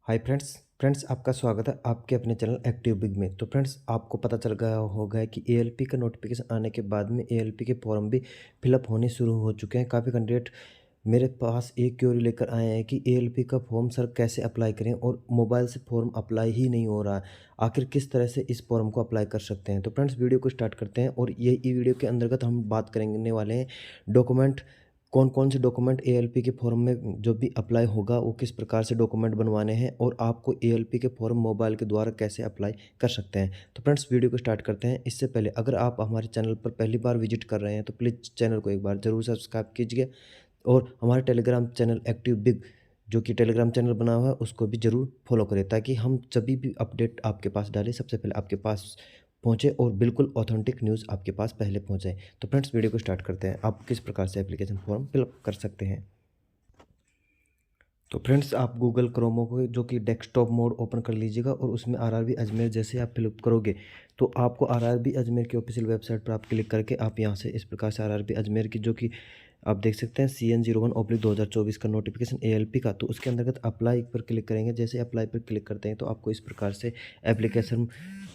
Hi friends आपका स्वागत है आपके अपने चैनल एक्टिव बिग में। तो फ्रेंड्स आपको पता चल गया होगा कि एएलपी का नोटिफिकेशन आने के बाद में एएलपी के फॉर्म भी फिलअप होने शुरू हो चुके हैं। काफ़ी कैंडिडेट मेरे पास एक क्वेरी लेकर आए हैं कि एएलपी का फॉर्म सर कैसे अप्लाई करें और मोबाइल से फॉर्म अप्लाई ही नहीं हो रहा है। आखिर किस तरह से इस फॉर्म को अप्लाई कर सकते हैं। तो फ्रेंड्स वीडियो को स्टार्ट करते हैं और ये वीडियो के अंतर्गत हम बात करेंगे वाले हैं डॉक्यूमेंट, कौन-कौन से डॉक्यूमेंट एएलपी के फॉर्म में जो भी अप्लाई होगा वो किस प्रकार से डॉक्यूमेंट बनवाने हैं और आपको एएलपी के फॉर्म मोबाइल के द्वारा कैसे अप्लाई कर सकते हैं। तो फ्रेंड्स वीडियो को स्टार्ट करते हैं। इससे पहले अगर आप हमारे चैनल पर पहली बार विजिट कर रहे हैं तो प्लीज़ चैनल को एक बार ज़रूर सब्सक्राइब कीजिए और हमारे टेलीग्राम चैनल एक्टिव बिग जो कि टेलीग्राम चैनल बना हुआ है उसको भी ज़रूर फॉलो करें ताकि हम जभी भी अपडेट आपके पास डालें सबसे पहले आपके पास पहुँचे और बिल्कुल ऑथेंटिक न्यूज़ आपके पास पहले पहुँचे। तो फ्रेंड्स वीडियो को स्टार्ट करते हैं। आप किस प्रकार से एप्लीकेशन फॉर्म फिलअप कर सकते हैं। तो फ्रेंड्स आप गूगल क्रोमो को जो कि डेस्कटॉप मोड ओपन कर लीजिएगा और उसमें आरआरबी अजमेर जैसे आप फिलअप करोगे तो आपको आरआरबी अजमेर की ऑफिशियल वेबसाइट पर आप क्लिक करके आप यहाँ से इस प्रकार से आरआरबी अजमेर की जो कि आप देख सकते हैं CN01/2024 का नोटिफिकेशन एएलपी का, तो उसके अंतर्गत अप्लाई पर क्लिक करेंगे। जैसे अप्लाई पर क्लिक करते हैं तो आपको इस प्रकार से एप्लीकेशन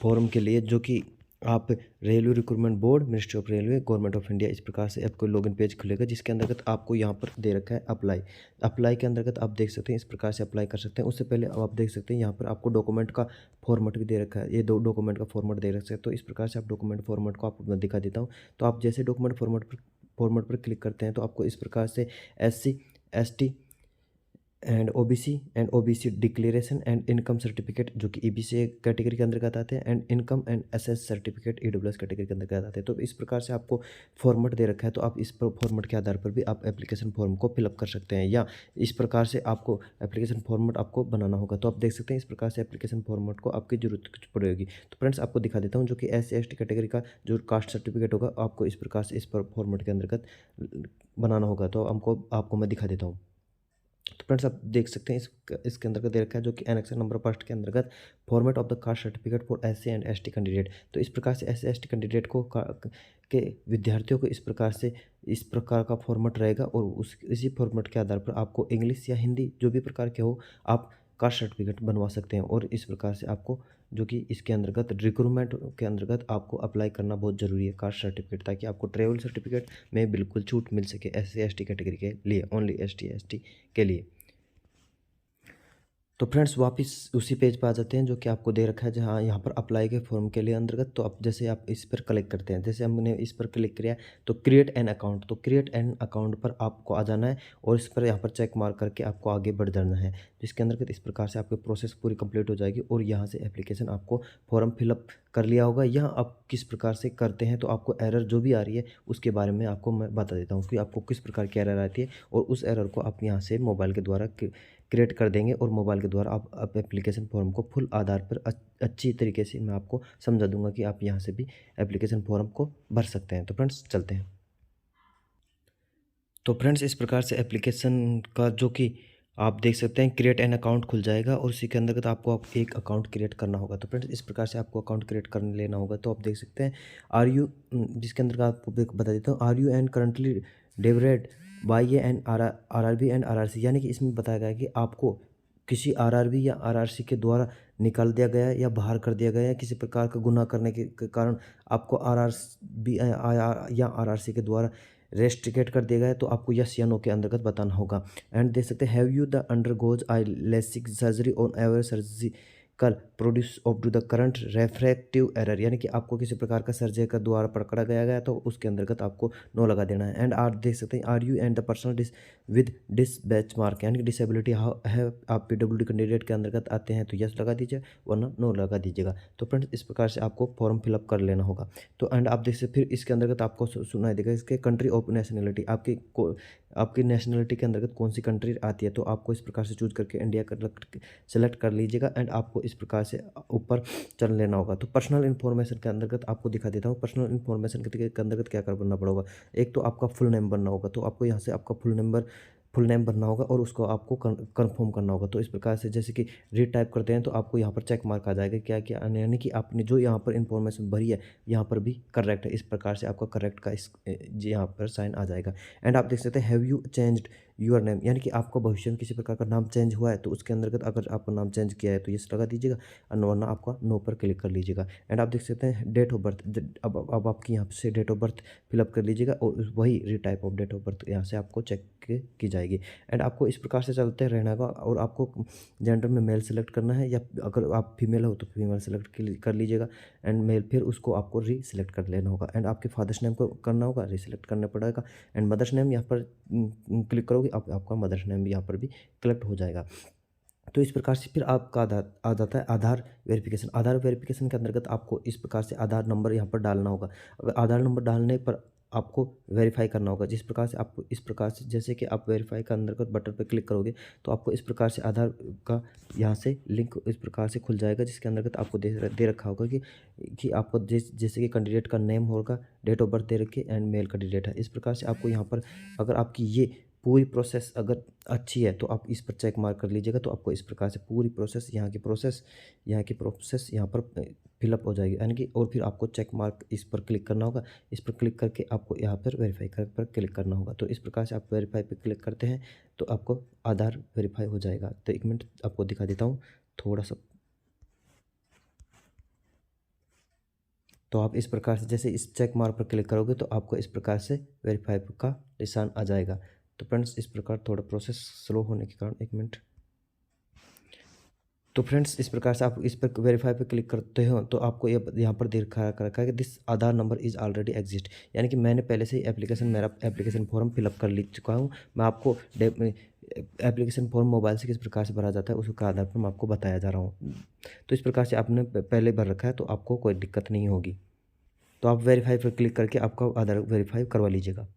फॉर्म के लिए जो कि आप railway recruitment board, ministry of railway, government of India, इस प्रकार से आपको लॉगिन पेज खुलेगा जिसके अंतर्गत आपको यहाँ पर दे रखा है अप्लाई। अप्लाई के अंतर्गत आप देख सकते हैं इस प्रकार से अप्लाई कर सकते हैं। उससे पहले अब आप देख सकते हैं यहाँ पर आपको डॉक्यूमेंट का फॉर्मेट भी दे रखा है। ये दो डॉक्यूमेंट का फॉर्मेट दे रखा है। तो इस प्रकार से आप डॉक्यूमेंट फॉर्मेट को आपको मैं दिखा देता हूँ। तो आप जैसे डॉक्यूमेंट फॉर्मेट पर क्लिक करते हैं तो आपको इस प्रकार से SC, ST and OBC declaration and income certificate जो कि ईबीसी कैटेगरी के अंतर्गत आते हैं and income and SS certificate EWS category के अंतर्गत आते हैं। तो इस प्रकार से आपको फॉर्मेट दे रखा है। तो आप इस फॉर्मेट के आधार पर भी आप एप्लीकेशन फॉर्म को फिलअप कर सकते हैं या इस प्रकार से आपको एप्लीकेशन फॉर्मेट आपको बनाना होगा। तो आप देख सकते हैं इस प्रकार से एप्लीकेशन फॉर्मेट को आपकी जरूरत पड़ेगी। तो फ्रेंड्स आपको दिखा देता हूँ जो कि SC ST कैटेगरी का जो कास्ट सर्टिफिकेट होगा आपको इस प्रकार से इस पर फॉर्मेट के अंतर्गत बनाना होगा। तो आपको मैं दिखा देता हूँ। तो फ्रेंड्स आप देख सकते हैं इसके अंतर्गत दे रखा है जो कि एनेक्शन नंबर फर्स्ट के अंतर्गत format of the caste certificate for SC and ST candidate. तो इस प्रकार से SC ST कैंडिडेट को के विद्यार्थियों को इस प्रकार का फॉर्मेट रहेगा और इसी फॉर्मेट के आधार पर आपको इंग्लिश या हिंदी जो भी प्रकार के हो आप कास्ट सर्टिफिकेट बनवा सकते हैं। और इस प्रकार से आपको जो कि इसके अंतर्गत रिक्रूटमेंट के अंतर्गत आपको अप्लाई करना बहुत ज़रूरी है कास्ट सर्टिफिकेट, ताकि आपको ट्रेवल सर्टिफिकेट में बिल्कुल छूट मिल सके SC ST कैटेगरी के लिए, ओनली ST ST के लिए। तो फ्रेंड्स वापस उसी पेज पे आ जाते हैं जो कि आपको दे रखा है जहाँ यहाँ पर अप्लाई के फॉर्म के लिए अंतर्गत। तो आप जैसे आप इस पर क्लिक करते हैं, जैसे हमने इस पर क्लिक किया तो क्रिएट एन अकाउंट, तो क्रिएट एन अकाउंट पर आपको आ जाना है और इस पर यहाँ पर चेक मार्क करके आपको आगे बढ़ जाना है। जिसके अंतर्गत इस प्रकार से आपकी प्रोसेस पूरी कंप्लीट हो जाएगी और यहाँ से एप्लीकेशन आपको फॉर्म फिलअप कर लिया होगा। यहाँ आप किस प्रकार से करते हैं तो आपको एरर जो भी आ रही है उसके बारे में आपको मैं बता देता हूँ कि आपको किस प्रकार की एरर आती है और उस एरर को आप यहाँ से मोबाइल के द्वारा क्रिएट कर देंगे और मोबाइल के द्वारा आप एप्लीकेशन फॉर्म को फुल आधार पर अच्छी तरीके से मैं आपको समझा दूंगा कि आप यहाँ से भी एप्लीकेशन फॉर्म को भर सकते हैं। तो फ्रेंड्स चलते हैं। तो फ्रेंड्स इस प्रकार से एप्लीकेशन का जो कि आप देख सकते हैं क्रिएट एन अकाउंट खुल जाएगा और उसी के अंतर्गत आपको एक अकाउंट क्रिएट करना होगा। तो फ्रेंड्स इस प्रकार से आपको अकाउंट क्रिएट कर लेना होगा। तो आप देख सकते हैं आर यू जिसके अंदर आपको बता देता हूँ आर यू एन करंटली डेवरेड by an RRB and RRC, यानी कि इसमें बताया गया है कि आपको किसी आरआरबी या आरआरसी के द्वारा निकाल दिया गया है या बाहर कर दिया गया है किसी प्रकार का गुनाह करने के कारण आपको आरआरबी या आरआरसी के द्वारा रेस्ट्रिकेट कर दिया गया है। तो आपको यस या नो के अंतर्गत बताना होगा। एंड देख सकते हैं have you the undergoes eye LASIK surgery on ever surgical produce of to the current refractive error, यानी कि आपको किसी प्रकार का सर्जरी का द्वारा पकड़ा गया तो उसके अंतर्गत आपको नो लगा देना है। एंड आर देख सकते हैं are you and the personal with dis batch mark, यानी कि डिसेबिलिटी है आप PWD कैंडिडेट के अंतर्गत आते हैं तो यस लगा दीजिए वरना नो लगा दीजिएगा। तो फ्रेंड्स इस प्रकार से आपको फॉर्म फिलअप कर लेना होगा। तो एंड आप देख सकते फिर इसके अंतर्गत आपको सुनाई देगा इसके कंट्री ऑफ नेशनलिटी, आपकी नेशनलिटी के अंतर्गत कौन सी कंट्री आती है। तो आपको इस प्रकार से चूज करके इंडिया कर सेलेक्ट कर लीजिएगा एंड आपको इस प्रकार से ऊपर चल लेना होगा। तो पर्सनल इन्फॉर्मेशन के अंतर्गत आपको दिखा देता हूँ पर्सनल इन्फॉर्मेशन के अंतर्गत क्या करना पड़ेगा। एक तो आपका फुल नेम बनना होगा, तो आपको यहाँ से आपका फुल नेम भरना होगा और उसको आपको कंफर्म करना होगा। तो इस प्रकार से जैसे कि रीड टाइप करते हैं तो आपको यहाँ पर चेक मार्क आ जाएगा क्या क्या, यानी कि आपने जो यहाँ पर इन्फॉर्मेशन भरी है यहाँ पर भी करेक्ट है। इस प्रकार से आपका करेक्ट का इस यहाँ पर साइन आ जाएगा। एंड आप देख सकते हैं have you changed your name, यानी कि आपका भविष्य में किसी प्रकार का नाम चेंज हुआ है तो उसके अंतर्गत अगर आपका नाम चेंज किया है तो यस लगा दीजिएगा, और वरना आपका नो पर क्लिक कर लीजिएगा। एंड आप देख सकते हैं डेट ऑफ बर्थ, अब आपकी यहाँ से डेट ऑफ बर्थ फिलअप कर लीजिएगा और वही retype of date of birth यहाँ से आपको चेक की जाएगी। एंड आपको इस प्रकार से चलते रहना होगा, और आपको जेंडर में मेल सेलेक्ट करना है, या अगर आप फीमेल हो तो फीमेल सेलेक्ट कर लीजिएगा एंड मेल, फिर उसको आपको रीसिलेक्ट कर लेना होगा। एंड आपके फादर्स नेम को करना होगा, रीसिलेक्ट करना पड़ेगा। एंड मदर्स नेम यहाँ पर क्लिक करोगे, आपका मदर्स नेम भी यहाँ पर भी कलेक्ट हो जाएगा। तो इस प्रकार से फिर आपका आधार आ जाता है आधार वेरिफिकेशन। आधार वेरिफिकेशन के अंतर्गत आपको इस प्रकार से आधार नंबर यहाँ पर डालना होगा। अगर आधार नंबर डालने पर आपको वेरीफाई करना होगा, जिस प्रकार से आपको इस प्रकार से, जैसे कि आप वेरीफाई का अंतर्गत बटन पर क्लिक करोगे तो आपको इस प्रकार से आधार का यहाँ से लिंक इस प्रकार से खुल जाएगा, जिसके अंतर्गत आपको दे रखा होगा कि आपको जैसे कि कैंडिडेट का नेम होगा, डेट ऑफ बर्थ दे रखी एंड मेल का डेट है। इस प्रकार से आपको यहाँ पर अगर आपकी ये पूरी प्रोसेस अगर अच्छी है तो आप इस पर चेक मार्क कर लीजिएगा, तो आपको इस प्रकार से पूरी प्रोसेस यहाँ की प्रोसेस यहाँ पर फिलअप हो जाएगी, यानी कि और फिर आपको चेक मार्क इस पर क्लिक करना होगा। इस पर क्लिक करके आपको यहाँ पर वेरीफाई पर क्लिक करना होगा। तो इस प्रकार से आप वेरीफाई पर क्लिक करते हैं तो आपको आधार वेरीफाई हो जाएगा। तो एक मिनट आपको दिखा देता हूँ थोड़ा सा। तो आप इस प्रकार से जैसे इस चेक मार्क पर क्लिक करोगे तो आपको इस प्रकार से वेरीफाई का निशान आ जाएगा। तो फ्रेंड्स इस प्रकार थोड़ा प्रोसेस स्लो होने के कारण, एक मिनट। तो फ्रेंड्स इस प्रकार से आप इस पर वेरीफाई पे क्लिक करते हो तो आपको ये यहाँ पर दिखा रखा है कि this Aadhaar number is already exist, यानी कि मैंने पहले से ही मेरा एप्लीकेशन फॉर्म फिलअप कर चुका हूँ। मैं आपको एप्लीकेशन फॉर्म मोबाइल से किस प्रकार से भरा जाता है उसके आधार पर मैं आपको बताया जा रहा हूँ। तो इस प्रकार से आपने पहले भर रखा है तो आपको कोई दिक्कत नहीं होगी। तो आप वेरीफाई पर क्लिक करके आपका आधार वेरीफाई करवा लीजिएगा।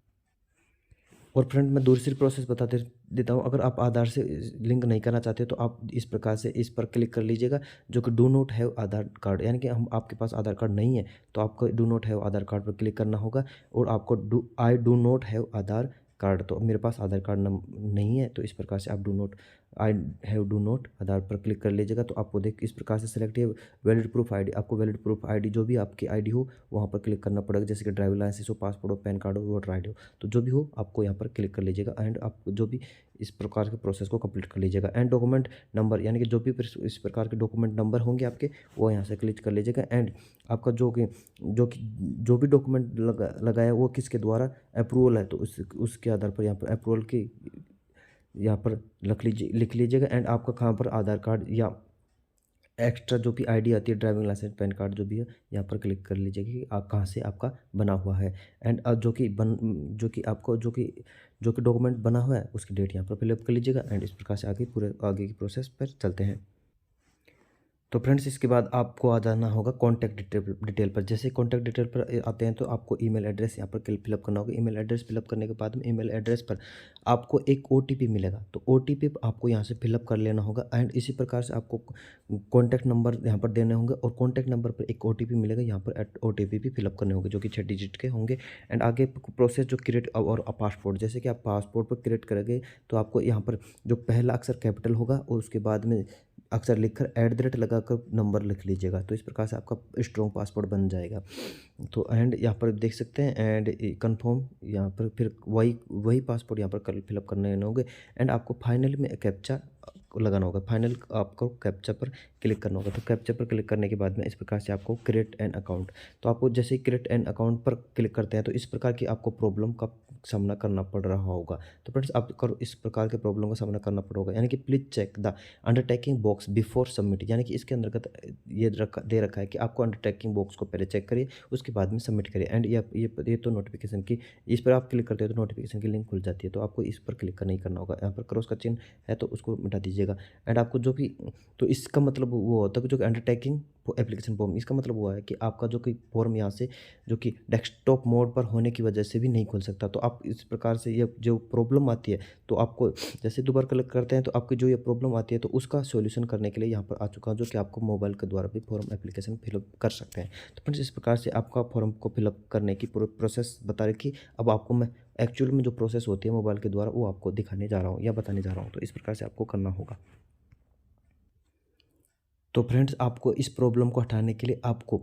और फ्रेंड मैं दूसरी प्रोसेस बता देता हूँ। अगर आप आधार से लिंक नहीं करना चाहते तो आप इस प्रकार से इस पर क्लिक कर लीजिएगा, जो कि do not have Aadhaar card, यानी कि हम आपके पास आधार कार्ड नहीं है तो आपको do not have Aadhaar card पर क्लिक करना होगा। और आपको I do not have Aadhaar card, तो मेरे पास आधार कार्ड नहीं है, तो इस प्रकार से आप आई हैव डू नॉट आधार पर क्लिक कर लीजिएगा। तो आपको देख इस प्रकार से सेलेक्ट है वैलिड प्रूफ आईडी। आपको वैलिड प्रूफ आईडी जो भी आपकी आईडी हो वहाँ पर क्लिक करना पड़ेगा, जैसे कि ड्राइविंग लाइसेंस हो, पासपोर्ट हो, पैन कार्ड हो, वोटर आईडी हो, तो जो भी हो आपको यहाँ पर क्लिक कर लीजिएगा। एंड आप जो भी इस प्रकार के प्रोसेस को कंप्लीट कर लीजिएगा। एंड डॉक्यूमेंट नंबर, यानी कि जो भी इस प्रकार के डॉक्यूमेंट नंबर होंगे आपके वो यहाँ से क्लिक कर लीजिएगा। एंड आपका जो भी डॉक्यूमेंट लगाया वो किसके द्वारा अप्रूवल है तो उसके आधार पर यहाँ पर अप्रूवल की यहाँ पर लिख लीजिएगा। एंड आपका कहाँ पर आधार कार्ड या एक्स्ट्रा जो भी आईडी आती है, ड्राइविंग लाइसेंस, पैन कार्ड जो भी है, यहाँ पर क्लिक कर लीजिएगा कि आप कहाँ से आपका बना हुआ है। एंड जो कि डॉक्यूमेंट बना हुआ है उसकी डेट यहाँ पर फिलअप कर लीजिएगा। एंड इस प्रकार से आगे की प्रोसेस पर चलते हैं। तो फ्रेंड्स इसके बाद आपको आ जाना होगा कॉन्टैक्ट डिटेल पर। जैसे कॉन्टैक्ट डिटेल पर आते हैं तो आपको ईमेल एड्रेस यहाँ पर फिलअप करना होगा। ईमेल एड्रेस फिलअप करने के बाद में ईमेल एड्रेस पर आपको एक ओटीपी मिलेगा, तो ओटीपी आपको यहाँ से फिलअप कर लेना होगा। एंड इसी प्रकार से आपको कॉन्टैक्ट नंबर यहाँ पर देने होंगे और कॉन्टैक्ट नंबर पर एक ओटीपी मिलेगा, यहाँ पर ओटीपी भी फिलअप करने होंगे जो कि 6 डिजिट के होंगे। एंड आगे प्रोसेस जो क्रिएट और पासपोर्ट, जैसे कि आप पासपोर्ट पर क्रिएट करेंगे तो आपको यहाँ पर जो पहला अक्षर कैपिटल होगा और उसके बाद में अक्षर लिखकर @ लगाकर नंबर लिख लीजिएगा, तो इस प्रकार से आपका स्ट्रॉन्ग पासपोर्ट बन जाएगा। तो एंड यहाँ पर देख सकते हैं एंड कंफर्म, यहाँ पर फिर वही पासपोर्ट यहाँ पर फिलअप करने होंगे। एंड आपको फाइनल में कैप्चा लगाना होगा, फाइनल आपको कैप्चा पर क्लिक करना होगा। तो कैप्चा पर क्लिक करने के बाद में इस प्रकार से आपको क्रिएट एन अकाउंट, तो आपको जैसे ही क्रिएट एन अकाउंट पर क्लिक करते हैं तो इस प्रकार की आपको प्रॉब्लम का सामना करना पड़ रहा होगा। तो फ्रेंड्स आपको इस प्रकार के प्रॉब्लम का सामना करना पड़ेगा, यानी कि please check the undertaking box before submit, यानी कि इसके अंतर्गत ये दे रखा है कि आपको अंडरटेकिंग बॉक्स को पहले चेक करिए उसके बाद में सबमिट करिए। एंड ये तो नोटिफिकेशन की, इस पर आप क्लिक करते हो तो नोटिफिकेशन की लिंक खुल जाती है, तो आपको इस पर क्लिक नहीं करना होगा। यहाँ पर क्रॉस का चिन्ह है तो उसको मिटा दीजिएगा। एंड आपको जो भी, तो इसका मतलब वो होता है कि जो अंडरटेकिंग एप्लीकेशन फॉर्म, इसका मतलब हुआ है कि आपका जो कि फॉर्म यहाँ से जो कि डेस्कटॉप मोड पर होने की वजह से भी नहीं खुल सकता। तो आप इस प्रकार से ये जो प्रॉब्लम आती है तो आपको जैसे दोबारा क्लिक करते हैं तो आपकी जो ये प्रॉब्लम आती है तो उसका सॉल्यूशन करने के लिए यहाँ पर आ चुका हूँ, जो कि आपको मोबाइल के द्वारा भी फॉर्म एप्लीकेशन फिलअप कर सकते हैं। तो फ्रेंड्स इस प्रकार से आपका फॉर्म को फिलअप करने की पूरी प्रोसेस बता रखी। अब आपको मैं एक्चुअल में जो प्रोसेस होती है मोबाइल के द्वारा वो आपको दिखाने जा रहा हूँ या बताने जा रहा हूँ। तो इस प्रकार से आपको करना होगा। तो फ्रेंड्स आपको इस प्रॉब्लम को हटाने के लिए आपको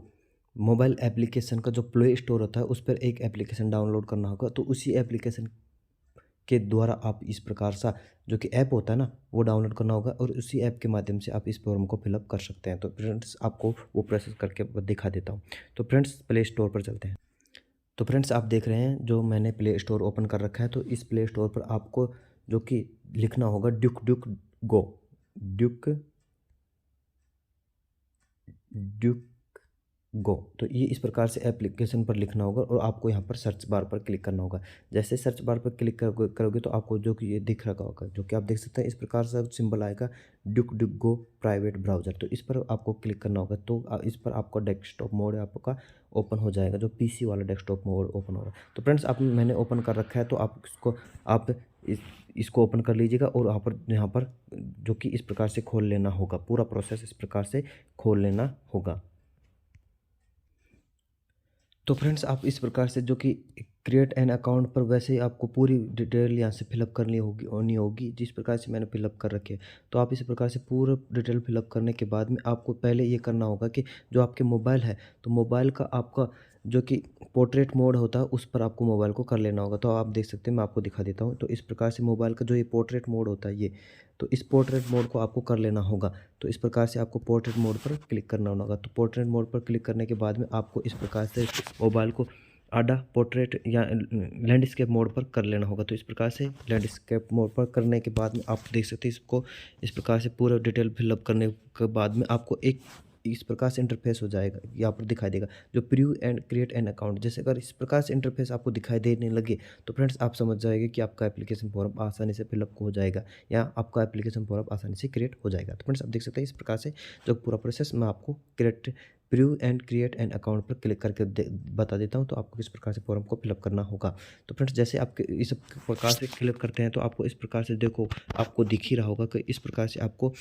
मोबाइल एप्लीकेशन का जो प्ले स्टोर होता है उस पर एक एप्लीकेशन डाउनलोड करना होगा। तो उसी एप्लीकेशन के द्वारा आप इस प्रकार सा जो कि ऐप होता है ना वो डाउनलोड करना होगा और उसी ऐप के माध्यम से आप इस फॉर्म को फिलअप कर सकते हैं। तो फ्रेंड्स आपको वो प्रोसेस करके दिखा देता हूँ। तो फ्रेंड्स प्ले स्टोर पर चलते हैं। तो फ्रेंड्स आप देख रहे हैं जो मैंने प्ले स्टोर ओपन कर रखा है। तो इस प्ले स्टोर पर आपको जो कि लिखना होगा ड्यूक ड्यूक गो, ड्यूक ड्यूक गो। तो ये इस प्रकार से एप्लीकेशन पर लिखना होगा और आपको यहाँ पर सर्च बार पर क्लिक करना होगा। जैसे सर्च बार पर क्लिक करोगे तो आपको जो कि ये दिख रहा होगा, जो कि आप देख सकते हैं इस प्रकार से सिंबल आएगा ड्यूक ड्यूक गो प्राइवेट ब्राउज़र। तो इस पर आपको क्लिक करना होगा। तो इस पर आपका डेस्कटॉप मोड आपका ओपन हो जाएगा, जो पीसी वाला डेस्कटॉप मोड ओपन होगा। तो फ्रेंड्स आप मैंने ओपन कर रखा है, तो आप इसको ओपन कर लीजिएगा और यहाँ पर जो कि इस प्रकार से खोल लेना होगा। पूरा प्रोसेस इस प्रकार से खोल लेना होगा। तो फ्रेंड्स आप इस प्रकार से जो कि क्रिएट एन अकाउंट पर वैसे ही आपको पूरी डिटेल यहाँ से फिलअप करनी होगी जिस प्रकार से मैंने फिलअप कर रखी है। तो आप इस प्रकार से पूरा डिटेल फिलअप करने के बाद में आपको पहले ये करना होगा कि जो आपके मोबाइल है, तो मोबाइल का आपका जो कि पोर्ट्रेट मोड होता है उस पर आपको मोबाइल को कर लेना होगा। तो आप देख सकते हैं, मैं आपको दिखा देता हूँ। तो इस प्रकार से मोबाइल का जो ये पोर्ट्रेट मोड होता है तो इस पोर्ट्रेट मोड को आपको कर लेना होगा। तो इस प्रकार से आपको पोर्ट्रेट मोड पर क्लिक करना होगा। तो पोर्ट्रेट मोड पर क्लिक करने के बाद में आपको इस प्रकार से मोबाइल को आधा पोर्ट्रेट या लैंडस्केप मोड पर कर लेना होगा। तो इस प्रकार से लैंडस्केप मोड पर करने के बाद में आप देख सकते हैं इसको इस प्रकार से पूरा डिटेल फिलअप करने के बाद में आपको एक इस प्रकार से इंटरफेस हो जाएगा, यहाँ पर दिखाई देगा जो preview and create an account. जैसे अगर इस प्रकार से इंटरफेस आपको दिखाई देने लगे तो फ्रेंड्स आप समझ जाएंगे कि आपका एप्लीकेशन फॉर्म आसानी से फिलअप हो जाएगा या आपका एप्लीकेशन फॉर्म आसानी से क्रिएट हो जाएगा। तो फ्रेंड्स आप देख सकते हैं इस प्रकार से जो पूरा प्रोसेस मैं आपको preview and create an account पर क्लिक करके बता देता हूं तो आपको किस प्रकार से फॉर्म को फिलअप करना होगा। तो फ्रेंड्स जैसे आप इस प्रकार से फिलअप करते हैं तो आपको इस प्रकार से देखो आपको दिख ही रहा होगा कि इस प्रकार से आपको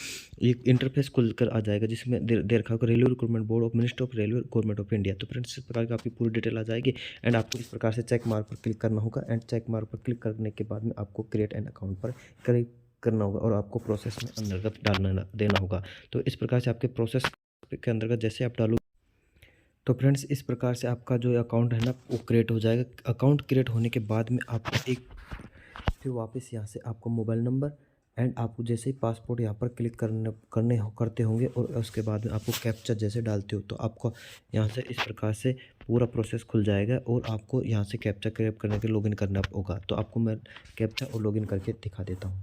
एक इंटरफेस खुल कर आ जाएगा जिसमें दे रखा होगा railway recruitment board of ministry of railway government of India. तो फ्रेंड्स इस प्रकार की आपकी पूरी डिटेल आ जाएगी एंड आपको इस प्रकार से चेक मार्क पर क्लिक करना होगा एंड चेक मार्क पर क्लिक करने के बाद में आपको क्रिएट एन अकाउंट पर करना होगा और आपको प्रोसेस में अंतर्गत डालना देना होगा। तो इस प्रकार से आपके प्रोसेस के अंतर्गत जैसे आप डालो तो फ्रेंड्स इस प्रकार से आपका जो अकाउंट है ना वो क्रिएट हो जाएगा। अकाउंट क्रिएट होने के बाद में आपको एक फिर वापस यहाँ से आपको मोबाइल नंबर एंड आपको जैसे ही पासपोर्ट यहाँ पर क्लिक करते होंगे और उसके बाद में आपको कैप्चा जैसे डालते हो तो आपको यहाँ से इस प्रकार से पूरा प्रोसेस खुल जाएगा और आपको यहाँ से कैप्चा क्रैप करने के लॉगिन करना होगा। तो आपको मैं कैप्चा और लॉगिन करके दिखा देता हूँ।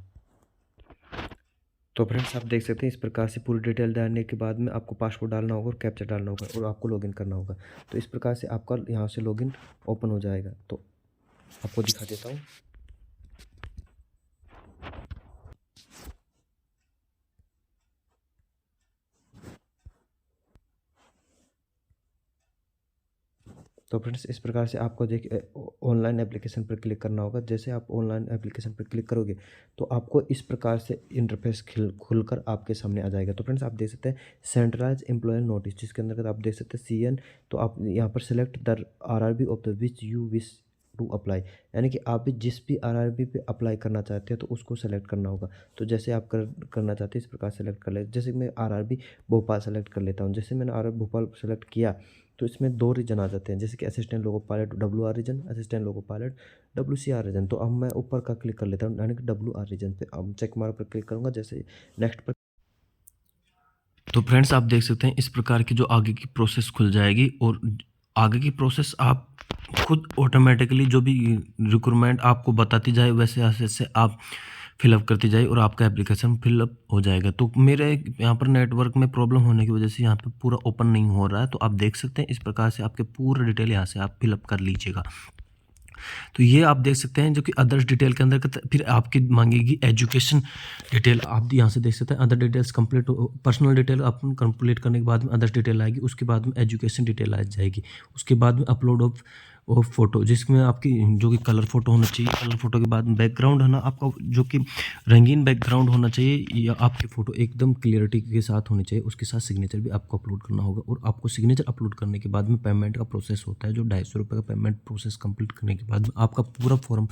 तो फ्रेंड्स आप देख सकते हैं इस प्रकार से पूरी डिटेल डालने के बाद में आपको पासवर्ड डालना होगा और कैप्चा डालना होगा और आपको लॉगिन करना होगा। तो इस प्रकार से आपका यहाँ से लॉगिन ओपन हो जाएगा। तो आपको दिखा देता हूँ। तो फ्रेंड्स इस प्रकार से आपको देखिए ऑनलाइन एप्लीकेशन पर क्लिक करना होगा। जैसे आप ऑनलाइन एप्लीकेशन पर क्लिक करोगे तो आपको इस प्रकार से इंटरफेस खुलकर आपके सामने आ जाएगा। तो फ्रेंड्स आप देख सकते हैं सेंट्रलाइज एम्प्लॉयर नोटिस जिसके अंदर आप देख सकते हैं CN। तो आप यहाँ पर select the RRB of the which you wish to apply, यानी कि आप भी जिस भी RRB पे अप्लाई करना चाहते हैं तो उसको सेलेक्ट करना होगा। तो जैसे आप करना चाहते हैं इस प्रकार सेलेक्ट कर ले। जैसे मैं RRB भोपाल सेलेक्ट कर लेता हूँ। जैसे मैंने RRB भोपाल सेलेक्ट किया तो इसमें 2 रीजन आ जाते हैं, जैसे कि assistant loco pilot WR region, assistant loco pilot WCR region. तो अब मैं ऊपर का क्लिक कर लेता हूँ यानी कि WR रीजन पे। अब चेक मार्क पर क्लिक करूँगा, जैसे नेक्स्ट पर। तो फ्रेंड्स आप देख सकते हैं इस प्रकार की जो आगे की प्रोसेस खुल जाएगी और आगे की प्रोसेस आप खुद ऑटोमेटिकली जो भी रिक्वायरमेंट आपको बताती जाए वैसे ऐसे आप फिलअप करती जाए और आपका एप्लीकेशन फिलअप हो जाएगा। तो मेरे यहाँ पर नेटवर्क में प्रॉब्लम होने की वजह से यहाँ पे पूरा ओपन नहीं हो रहा है। तो आप देख सकते हैं इस प्रकार से आपके पूरा डिटेल यहाँ से आप फिलअप कर लीजिएगा। तो ये आप देख सकते हैं जो कि अदर्स डिटेल के अंदर फिर आपकी मांगेगी एजुकेशन डिटेल। आप यहाँ से देख सकते हैं other details complete personal detail आप कंप्लीट करने के बाद में अदर्स डिटेल आएगी। उसके बाद में एजुकेशन डिटेल आ जाएगी। उसके बाद में अपलोड ऑफ फोटो जिसमें आपकी जो कि कलर फोटो होना चाहिए। कलर फोटो के बाद बैकग्राउंड है ना आपका जो कि रंगीन बैकग्राउंड होना चाहिए या आपकी फ़ोटो एकदम क्लियरिटी के साथ होनी चाहिए। उसके साथ सिग्नेचर भी आपको अपलोड करना होगा और आपको सिग्नेचर अपलोड करने के बाद में पेमेंट का प्रोसेस होता है जो 250 रुपये का पेमेंट प्रोसेस कंप्लीट करने के बाद में आपका पूरा फॉर्म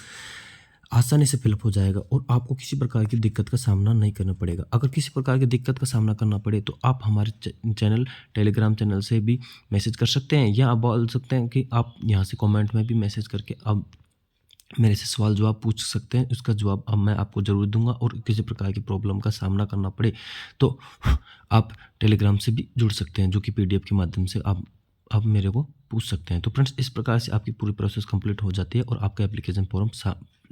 आसानी से फिलअप हो जाएगा और आपको किसी प्रकार की दिक्कत का सामना नहीं करना पड़ेगा। अगर किसी प्रकार की दिक्कत का सामना करना पड़े तो आप हमारे चैनल टेलीग्राम चैनल से भी मैसेज कर सकते हैं या आप बोल सकते हैं कि आप यहाँ से कमेंट में भी मैसेज करके आप मेरे से सवाल जवाब पूछ सकते हैं, उसका जवाब अब मैं आपको ज़रूर दूँगा। और किसी प्रकार की प्रॉब्लम का सामना करना पड़े तो आप टेलीग्राम से भी जुड़ सकते हैं, जो कि पीडीएफ के माध्यम से आप मेरे को पूछ सकते हैं। तो फ्रेंड्स, इस प्रकार से आपकी पूरी प्रोसेस कंप्लीट हो जाती है और आपका एप्लीकेशन फॉर्म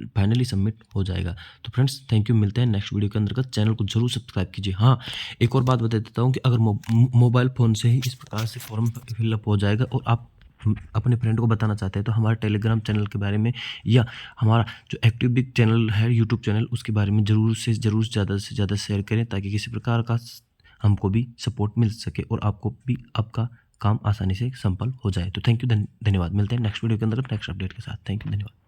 फाइनली सबमिट हो जाएगा। तो फ्रेंड्स, थैंक यू, मिलते हैं नेक्स्ट वीडियो के अंतर्गत। चैनल को जरूर सब्सक्राइब कीजिए। हाँ, एक और बात बता देता हूँ कि अगर मोबाइल फ़ोन से ही इस प्रकार से फॉर्म फिलअप हो जाएगा और आप अपने फ्रेंड को बताना चाहते हैं, तो हमारे टेलीग्राम चैनल के बारे में या हमारा जो एक्टिव बिग चैनल है यूट्यूब चैनल, उसके बारे में ज़रूर ज़्यादा से ज़्यादा शेयर करें, ताकि किसी प्रकार का हमको भी सपोर्ट मिल सके और आपको भी आपका काम आसानी से संपन्न हो जाए। तो थैंक यू, धन्यवाद। मिलते हैं नेक्स्ट वीडियो के अंदर नेक्स्ट अपडेट के साथ। थैंक यू, धन्यवाद।